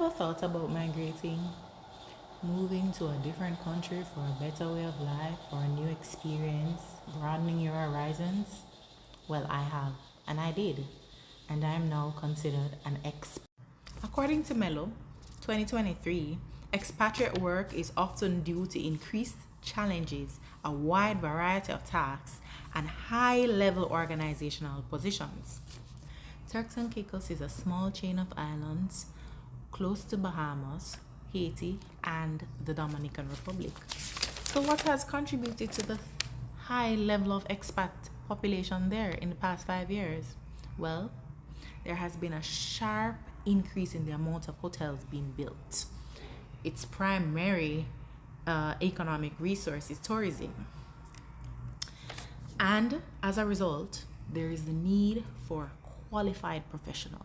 ever thought about migrating? Moving to a different country for a better way of life, for a new experience, broadening your horizons? Well, I have, and I did, and I am now considered an expat. According to Mello, 2023, expatriate work is often due to increased challenges, a wide variety of tasks, and high level organizational positions. Turks and Caicos is a small chain of islands close to Bahamas, Haiti, and the Dominican Republic. So, what has contributed to the high level of expat population there in the past 5 years? Well, there has been a sharp increase in the amount of hotels being built. Its primary economic resource is tourism. And as a result, there is the need for qualified professionals.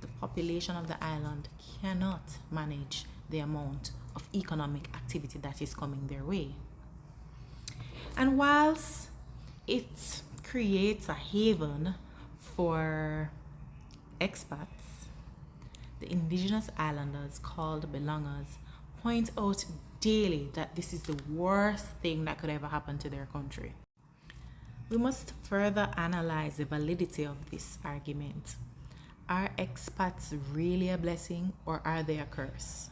The population of the island cannot manage the amount of economic activity that is coming their way. And whilst it creates a haven for expats, the indigenous islanders called belongers point out daily that this is the worst thing that could ever happen to their country. We must further analyze the validity of this argument. Are expats really a blessing or are they a curse?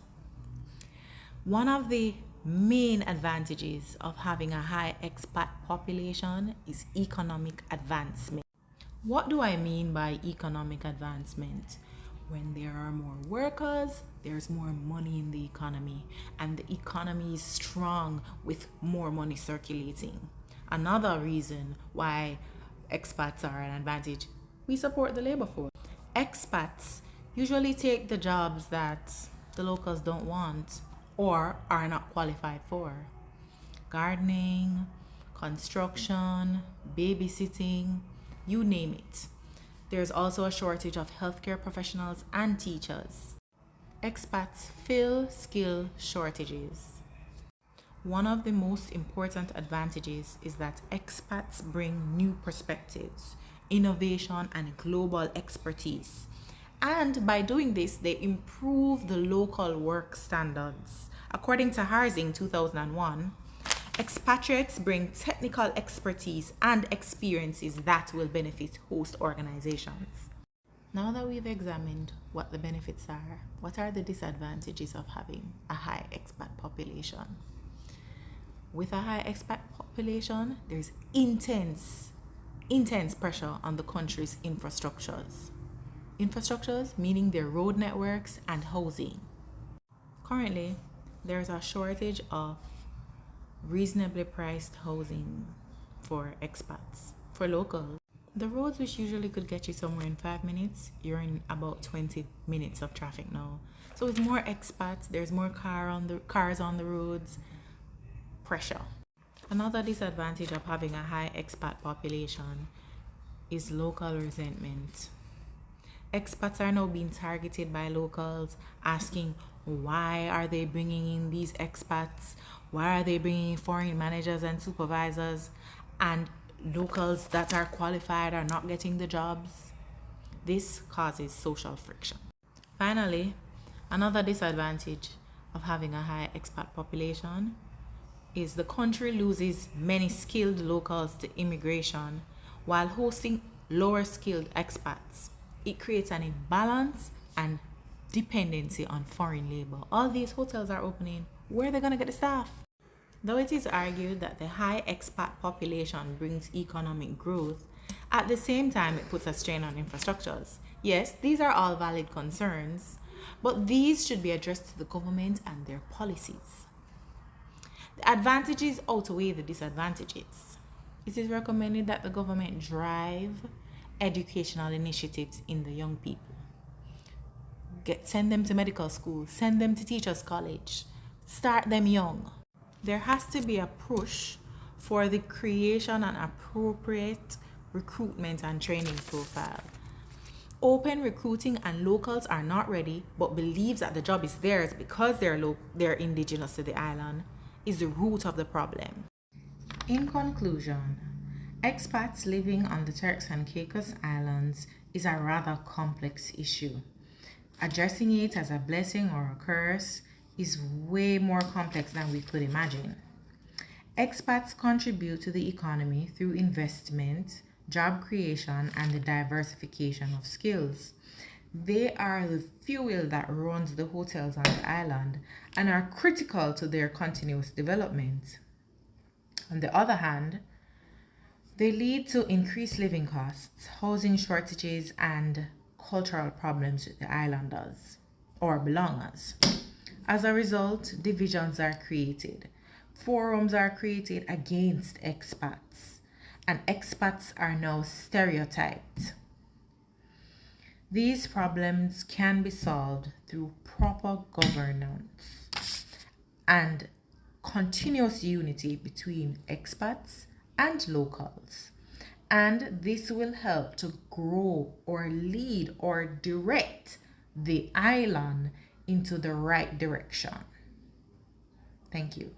One of the main advantages of having a high expat population is economic advancement. What do I mean by economic advancement? When there are more workers, there's more money in the economy, and the economy is strong with more money circulating. Another reason why expats are an advantage, we support the labor force. Expats usually take the jobs that the locals don't want or are not qualified for. Gardening, construction, babysitting, you name it. There's also a shortage of healthcare professionals and teachers. Expats fill skill shortages. One of the most important advantages is that expats bring new perspectives, innovation, and global expertise. And by doing this, they improve the local work standards. According to Harzing 2001, expatriates bring technical expertise and experiences that will benefit host organizations. Now that we've examined what the benefits are, what are the disadvantages of having a high expat population? With a high expat population, there's intense pressure on the country's infrastructures. Infrastructures meaning their road networks and housing. Currently, there's a shortage of reasonably priced housing for expats. For locals, the roads which usually could get you somewhere in 5 minutes, you're in about 20 minutes of traffic now. So with more expats, there's more cars on the roads, pressure. Another disadvantage of having a high expat population is local resentment. Expats are now being targeted by locals, asking why are they bringing in these expats? Why are they bringing in foreign managers and supervisors? And locals that are qualified are not getting the jobs. This causes social friction. Finally, another disadvantage of having a high expat population is the country loses many skilled locals to immigration while hosting lower skilled expats. It creates an imbalance and dependency on foreign labor. All these hotels are opening. Where are they going to get the staff? Though it is argued that the high expat population brings economic growth, at the same time it puts a strain on infrastructures. Yes, these are all valid concerns, but these should be addressed to the government and their policies. The advantages outweigh the disadvantages. It is recommended that the government drive educational initiatives in the young people. Send them to medical school, send them to teachers' college, start them young. There has to be a push for the creation and appropriate recruitment and training profile. Open recruiting and locals are not ready but believes that the job is theirs because they're indigenous to the island is the root of the problem. In conclusion, expats living on the Turks and Caicos Islands is a rather complex issue. Addressing it as a blessing or a curse is way more complex than we could imagine. Expats contribute to the economy through investment, job creation, and the diversification of skills. They are the fuel that runs the hotels on the island and are critical to their continuous development. On the other hand, they lead to increased living costs, housing shortages, and cultural problems with the islanders or belongers. As a result, divisions are created. Forums are created against expats, and expats are now stereotyped. These problems can be solved through proper governance and continuous unity between expats and locals. And this will help to grow or lead or direct the island into the right direction. Thank you.